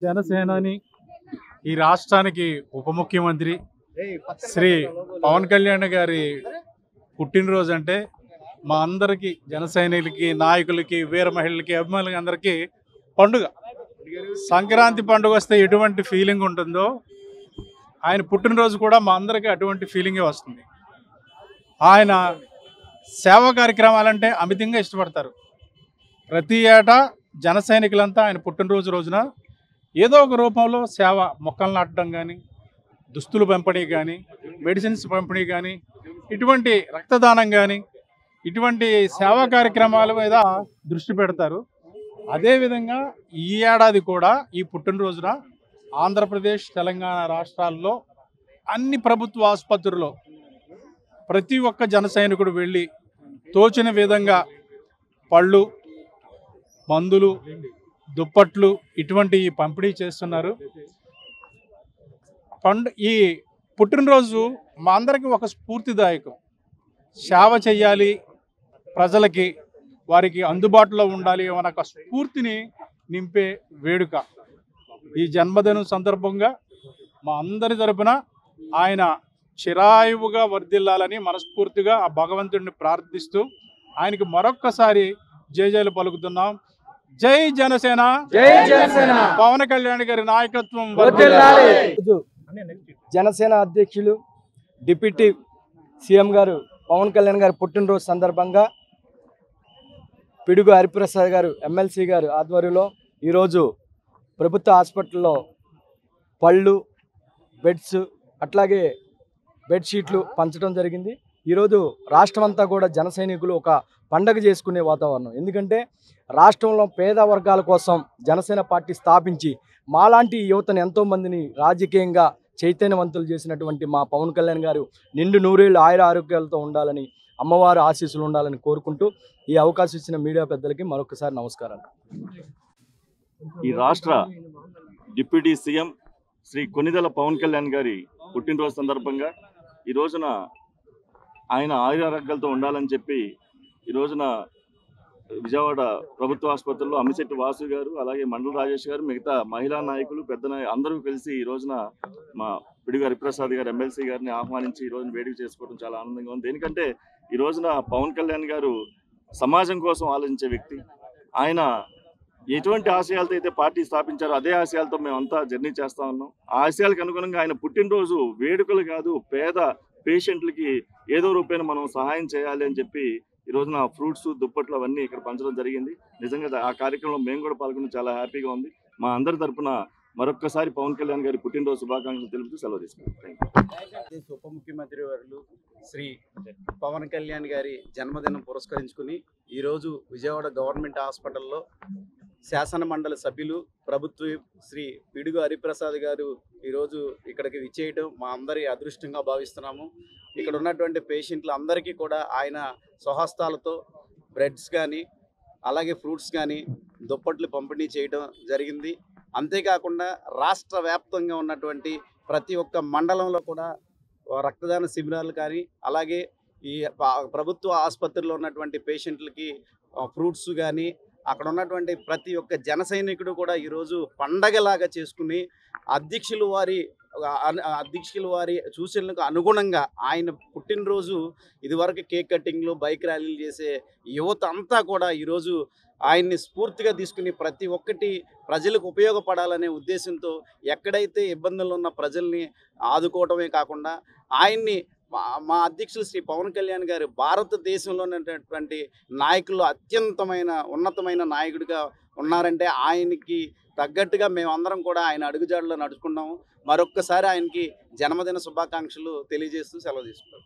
జనసేనాని ఈ రాష్ట్రానికి ఉప ముఖ్యమంత్రి శ్రీ పవన్ కళ్యాణ్ గారి పుట్టినరోజు అంటే మా అందరికీ జన సైనికులకి, నాయకులకి, వీర మహిళలకి, అభిమానులకి అందరికీ పండుగ. సంక్రాంతి పండుగ వస్తే ఎటువంటి ఫీలింగ్ ఉంటుందో ఆయన పుట్టినరోజు కూడా మా అందరికీ అటువంటి ఫీలింగే వస్తుంది. ఆయన సేవా కార్యక్రమాలంటే అమితంగా ఇష్టపడతారు. ప్రతి ఏటా జన సైనికులంతా ఆయన పుట్టినరోజు రోజున ఏదో ఒక రూపంలో సేవ, మొక్కలు నాటడం కానీ, దుస్తులు పంపిణీ కానీ, మెడిసిన్స్ పంపిణీ కానీ, ఇటువంటి రక్తదానం కానీ, ఇటువంటి సేవా కార్యక్రమాల మీద దృష్టి పెడతారు. అదేవిధంగా ఈ ఏడాది కూడా ఈ పుట్టినరోజున ఆంధ్రప్రదేశ్, తెలంగాణ రాష్ట్రాల్లో అన్ని ప్రభుత్వ ఆసుపత్రుల్లో ప్రతి ఒక్క జన సైనికుడు వెళ్ళి తోచిన విధంగా పళ్ళు, మందులు, దుప్పట్లు ఇటువంటి పంపిణీ చేస్తున్నారు. ఈ పుట్టినరోజు మా అందరికీ ఒక స్ఫూర్తిదాయకం. సేవ చేయాలి, ప్రజలకి వారికి అందుబాటులో ఉండాలి అనే ఒక స్ఫూర్తిని నింపే వేడుక. ఈ జన్మదినం సందర్భంగా మా అందరి తరపున ఆయన చిరాయువుగా వర్ధిల్లాలని మనస్ఫూర్తిగా ఆ భగవంతుడిని ప్రార్థిస్తూ ఆయనకి మరొక్కసారి జయజయలు పలుకుతున్నాం. జై జనసేన, జై జనసేన, పవన్ కళ్యాణ్ గారి నాయకత్వం వర్ధిల్లాలి. జనసేన అధ్యక్షులు డిప్యూటీ సీఎం గారు పవన్ కళ్యాణ్ గారి పుట్టినరోజు సందర్భంగా పిడుగు హరిప్రసాద్ గారు ఎమ్మెల్సీ గారు ఆధ్వర్యంలో ఈరోజు ప్రభుత్వ హాస్పిటల్లో పళ్ళు, బెడ్స్, అట్లాగే బెడ్షీట్లు పంచడం జరిగింది. ఈరోజు రాష్ట్రం అంతా కూడా జన సైనికులు ఒక పండగ చేసుకునే వాతావరణం. ఎందుకంటే రాష్ట్రంలో పేద వర్గాల కోసం జనసేన పార్టీ స్థాపించి మాలాంటి యువతను ఎంతోమందిని రాజకీయంగా చైతన్యవంతులు చేసినటువంటి మా పవన్ కళ్యాణ్ గారు నిండు నూరేళ్ళు ఆయుర ఆరోగ్యాలతో ఉండాలని, అమ్మవారి ఆశీస్సులు ఉండాలని కోరుకుంటూ ఈ అవకాశం ఇచ్చిన మీడియా పెద్దలకి మరొకసారి నమస్కారాలు. ఈ రాష్ట్ర డిప్యూటీ సీఎం శ్రీ కొనిదెల పవన్ కళ్యాణ్ గారి పుట్టినరోజు సందర్భంగా ఈ రోజున ఆయన ఆయురారోగ్యాలతో ఉండాలని చెప్పి ఈ రోజున విజయవాడ ప్రభుత్వ ఆసుపత్రిలో అమ్మిశెట్టి వాసు గారు, అలాగే మండల రాజేష్ గారు, మిగతా మహిళా నాయకులు, పెద్ద అందరూ కలిసి ఈ రోజున మా పిడుగు హరిప్రసాద్ గారు ఎమ్మెల్సీ గారిని ఆహ్వానించి ఈ రోజున వేడుక చేసుకోవడం చాలా ఆనందంగా ఉంది. ఎందుకంటే ఈ రోజున పవన్ కళ్యాణ్ గారు సమాజం కోసం ఆలోచించే వ్యక్తి. ఆయన ఎటువంటి ఆశయాలతో అయితే పార్టీ స్థాపించారో అదే ఆశయాలతో మేమంతా జర్నీ చేస్తూ ఉన్నాం. ఆ ఆశయాలకు అనుగుణంగా ఆయన పుట్టినరోజు వేడుకలు కాదు, పేద పేషెంట్లకి ఏదో రూపాయన మనం సహాయం చేయాలి అని చెప్పి ఈ రోజున ఫ్రూట్స్, దుప్పట్లు అవన్నీ ఇక్కడ పంచడం జరిగింది. నిజంగా ఆ కార్యక్రమంలో మేము కూడా పాల్గొని చాలా హ్యాపీగా ఉంది. మా అందరి తరఫున మరొక్కసారి పవన్ కళ్యాణ్ గారి పుట్టినరోజు శుభాకాంక్షలు తెలుపుతూ సెలవు తీసుకుంటాం. ఉప ముఖ్యమంత్రి వర్యులు శ్రీ పవన్ కళ్యాణ్ గారి జన్మదినం పురస్కరించుకుని ఈరోజు విజయవాడ గవర్నమెంట్ హాస్పిటల్లో శాసన మండలి సభ్యులు, ప్రభుత్వ శ్రీ పిడుగు హరిప్రసాద్ గారు ఈరోజు ఇక్కడికి విచ్చేయడం మా అందరి అదృష్టంగా భావిస్తున్నాము. ఇక్కడ ఉన్నటువంటి పేషెంట్లు అందరికీ కూడా ఆయన స్వహస్తాలతో బ్రెడ్స్ కానీ, అలాగే ఫ్రూట్స్ కానీ, దుప్పట్లు పంపిణీ చేయడం జరిగింది. అంతేకాకుండా రాష్ట్ర వ్యాప్తంగా ఉన్నటువంటి ప్రతి ఒక్క మండలంలో కూడా రక్తదాన శిబిరాలు కానీ, అలాగే ఈ ప్రభుత్వ ఆసుపత్రిలో ఉన్నటువంటి పేషెంట్లకి ఫ్రూట్స్ కానీ, అక్కడ ఉన్నటువంటి ప్రతి ఒక్క జన సైనికుడు కూడా ఈరోజు పండగలాగా చేసుకుని అధ్యక్షుల వారి సూచనలకు అనుగుణంగా ఆయన పుట్టినరోజు ఇదివరకు కేక్ కటింగ్లు, బైక్ ర్యాలీలు చేసే యువత అంతా కూడా ఈరోజు ఆయన్ని స్ఫూర్తిగా తీసుకుని ప్రతి ఒక్కటి ప్రజలకు ఉపయోగపడాలనే ఉద్దేశంతో ఎక్కడైతే ఇబ్బందులు ఉన్న ప్రజల్ని ఆదుకోవటమే కాకుండా ఆయన్ని మా అధ్యక్షులు శ్రీ పవన్ కళ్యాణ్ గారు భారతదేశంలో ఉన్నటువంటి నాయకుల్లో అత్యంతమైన ఉన్నతమైన నాయకుడిగా ఉన్నారంటే ఆయనకి తగ్గట్టుగా మేమందరం కూడా ఆయన అడుగుజాడలో నడుచుకున్నాము. మరొక్కసారి ఆయనకి జన్మదిన శుభాకాంక్షలు తెలియజేస్తూ సెలవు తీసుకుంటాం.